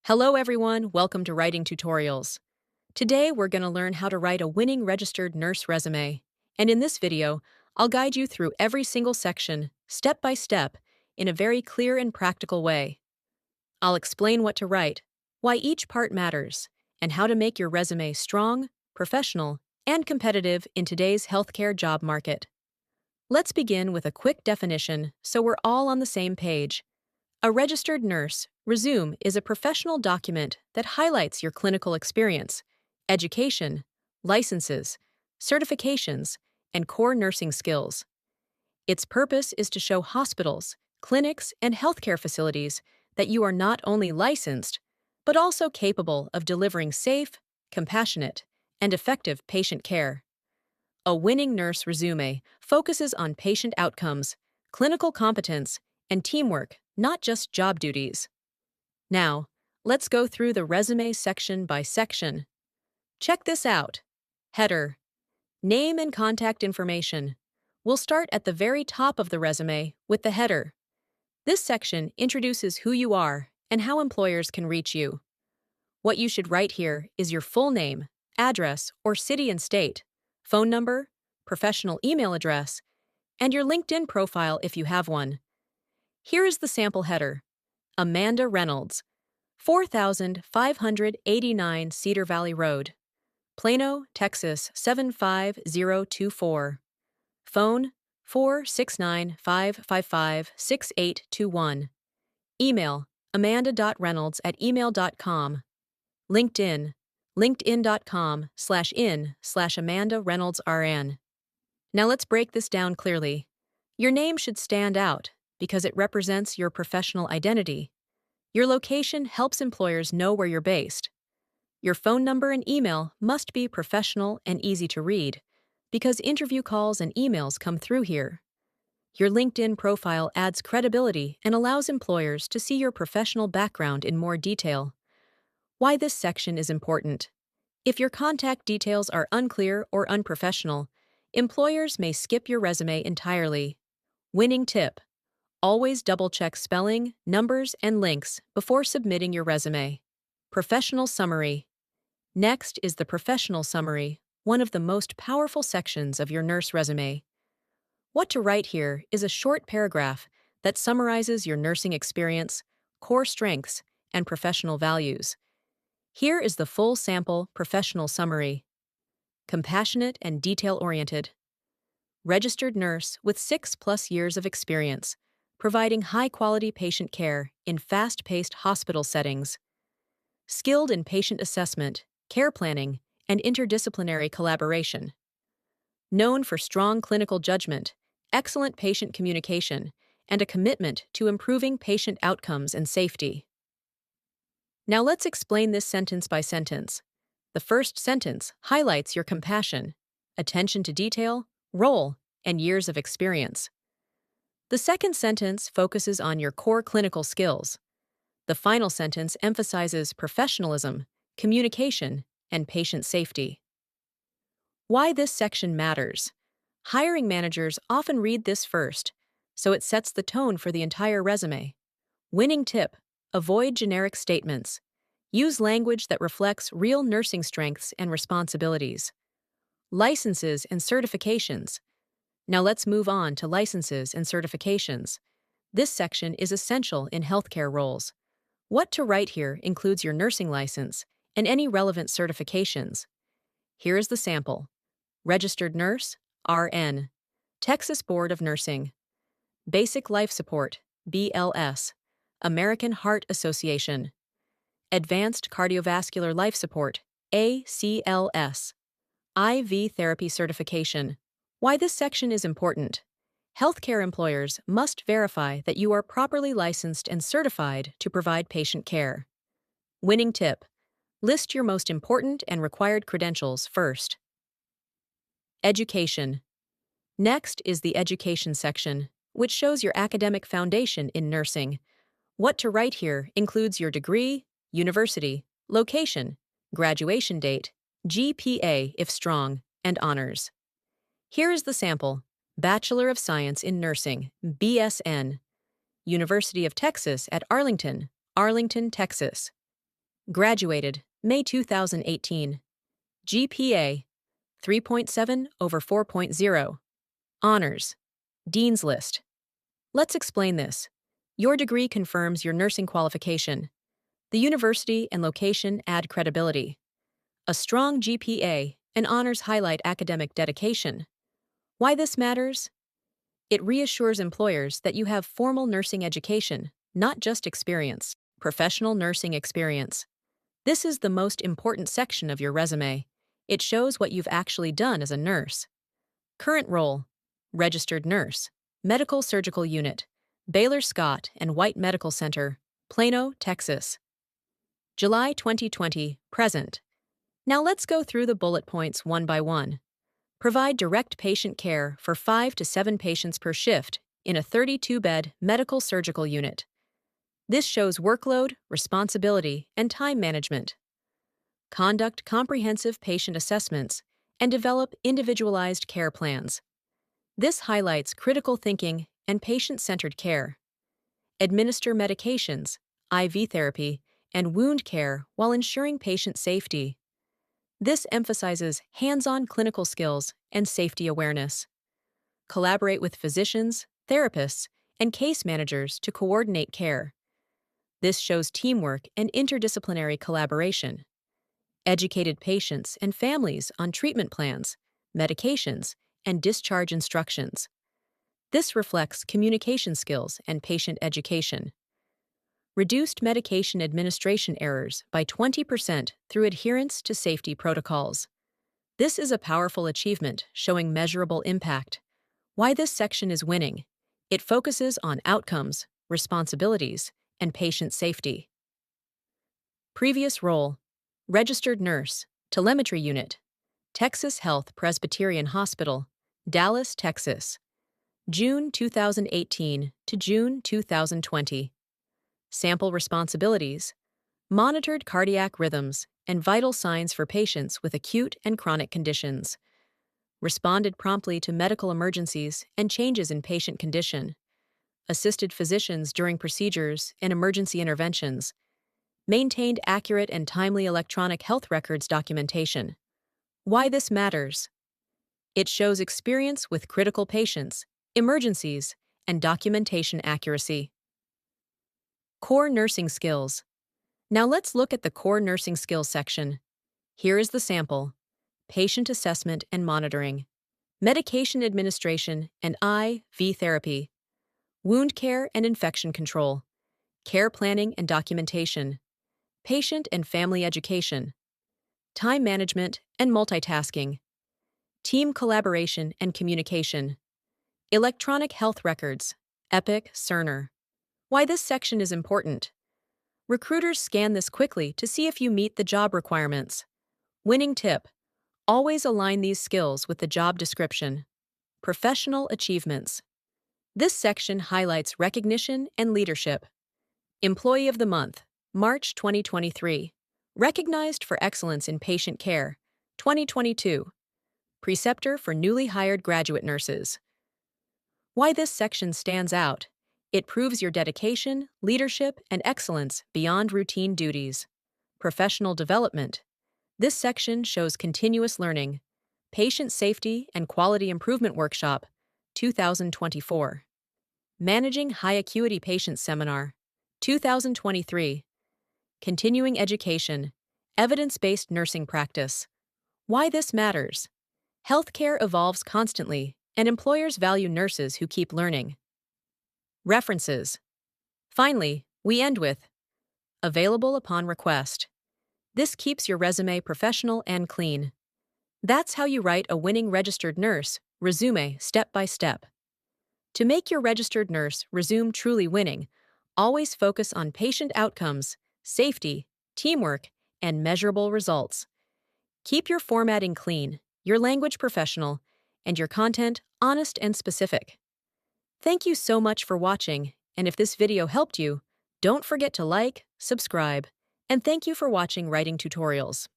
Hello everyone, welcome to Writing Tutorials. Today we're going to learn how to write a winning registered nurse resume. And in this video, I'll guide you through every single section, step by step, in a very clear and practical way. I'll explain what to write, why each part matters, and how to make your resume strong, professional, and competitive in today's healthcare job market. Let's begin with a quick definition so we're all on the same page. A registered nurse resume is a professional document that highlights your clinical experience, education, licenses, certifications, and core nursing skills. Its purpose is to show hospitals, clinics, and healthcare facilities that you are not only licensed, but also capable of delivering safe, compassionate, and effective patient care. A winning nurse resume focuses on patient outcomes, clinical competence, and teamwork, not just job duties. Now, let's go through the resume section by section. Check this out. Header. Name and contact information. We'll start at the very top of the resume with the header. This section introduces who you are and how employers can reach you. What you should write here is your full name, address or city and state, phone number, professional email address, and your LinkedIn profile if you have one. Here is the sample header. Amanda Reynolds, 4589 Cedar Valley Road, Plano, Texas 75024. Phone 469-555-6821. Email amanda.reynolds@email.com. LinkedIn linkedin.com/in/Amanda Reynolds RN. Now let's break this down clearly. Your name should stand out because it represents your professional identity. Your location helps employers know where you're based. Your phone number and email must be professional and easy to read, because interview calls and emails come through here. Your LinkedIn profile adds credibility and allows employers to see your professional background in more detail. Why this section is important. If your contact details are unclear or unprofessional, employers may skip your resume entirely. Winning tip. Always double-check spelling, numbers, and links before submitting your resume. Professional summary. Next is the professional summary, one of the most powerful sections of your nurse resume. What to write here is a short paragraph that summarizes your nursing experience, core strengths, and professional values. Here is the full sample professional summary. Compassionate and detail-oriented. Registered nurse with 6+ years of experience, providing high-quality patient care in fast-paced hospital settings. Skilled in patient assessment, care planning, and interdisciplinary collaboration. Known for strong clinical judgment, excellent patient communication, and a commitment to improving patient outcomes and safety. Now let's explain this sentence by sentence. The first sentence highlights your compassion, attention to detail, role, and years of experience. The second sentence focuses on your core clinical skills. The final sentence emphasizes professionalism, communication, and patient safety. Why this section matters. Hiring managers often read this first, so it sets the tone for the entire resume. Winning tip. Avoid generic statements. Use language that reflects real nursing strengths and responsibilities. Licenses and certifications. Now let's move on to licenses and certifications. This section is essential in healthcare roles. What to write here includes your nursing license and any relevant certifications. Here is the sample. Registered Nurse, RN. Texas Board of Nursing. Basic Life Support, BLS. American Heart Association. Advanced Cardiovascular Life Support, ACLS. IV Therapy Certification. Why this section is important. Healthcare employers must verify that you are properly licensed and certified to provide patient care. Winning tip. List your most important and required credentials first. Education. Next is the education section, which shows your academic foundation in nursing. What to write here includes your degree, university, location, graduation date, GPA if strong, and honors. Here is the sample. Bachelor of Science in Nursing, BSN. University of Texas at Arlington, Arlington, Texas. Graduated, May 2018. GPA, 3.7 over 4.0. Honors. Dean's List. Let's explain this. Your degree confirms your nursing qualification. The university and location add credibility. A strong GPA and honors highlight academic dedication. Why this matters? It reassures employers that you have formal nursing education, not just experience, professional nursing experience. This is the most important section of your resume. It shows what you've actually done as a nurse. Current role: registered nurse, medical surgical unit, Baylor Scott and White Medical Center, Plano, Texas. July 2020, present. Now let's go through the bullet points one by one. Provide direct patient care for 5 to 7 patients per shift in a 32-bed medical surgical unit. This shows workload, responsibility, and time management. Conduct comprehensive patient assessments and develop individualized care plans. This highlights critical thinking and patient-centered care. Administer medications, IV therapy, and wound care while ensuring patient safety. This emphasizes hands-on clinical skills and safety awareness. Collaborate with physicians, therapists, and case managers to coordinate care. This shows teamwork and interdisciplinary collaboration. Educated patients and families on treatment plans, medications, and discharge instructions. This reflects communication skills and patient education. Reduced medication administration errors by 20% through adherence to safety protocols. This is a powerful achievement showing measurable impact. Why this section is winning? It focuses on outcomes, responsibilities, and patient safety. Previous role: registered nurse, telemetry unit, Texas Health Presbyterian Hospital, Dallas, Texas. June 2018 to June 2020. Sample responsibilities: monitored cardiac rhythms and vital signs for patients with acute and chronic conditions. Responded promptly to medical emergencies and changes in patient condition. Assisted physicians during procedures and emergency interventions. Maintained accurate and timely electronic health records documentation. Why this matters? It shows experience with critical patients, emergencies, and documentation accuracy. Core nursing skills. Now let's look at the core nursing skills section. Here is the sample: patient assessment and monitoring, medication administration and IV therapy, wound care and infection control, care planning and documentation, patient and family education, time management and multitasking, team collaboration and communication, electronic health records, Epic, Cerner. Why this section is important? Recruiters scan this quickly to see if you meet the job requirements. Winning tip: always align these skills with the job description. Professional achievements. This section highlights recognition and leadership. Employee of the Month, March 2023. Recognized for excellence in patient care, 2022. Preceptor for newly hired graduate nurses. Why this section stands out? It proves your dedication, leadership, and excellence beyond routine duties. Professional development. This section shows continuous learning. Patient Safety and Quality Improvement Workshop, 2024. Managing High Acuity Patients Seminar, 2023. Continuing Education, Evidence-Based Nursing Practice. Why this matters? Healthcare evolves constantly, and employers value nurses who keep learning. References. Finally, we end with available upon request. This keeps your resume professional and clean. That's how you write a winning registered nurse resume step by step. To make your registered nurse resume truly winning, always focus on patient outcomes, safety, teamwork, and measurable results. Keep your formatting clean, your language professional, and your content honest and specific. Thank you so much for watching, and if this video helped you, don't forget to like, subscribe, and thank you for watching Writing Tutorials.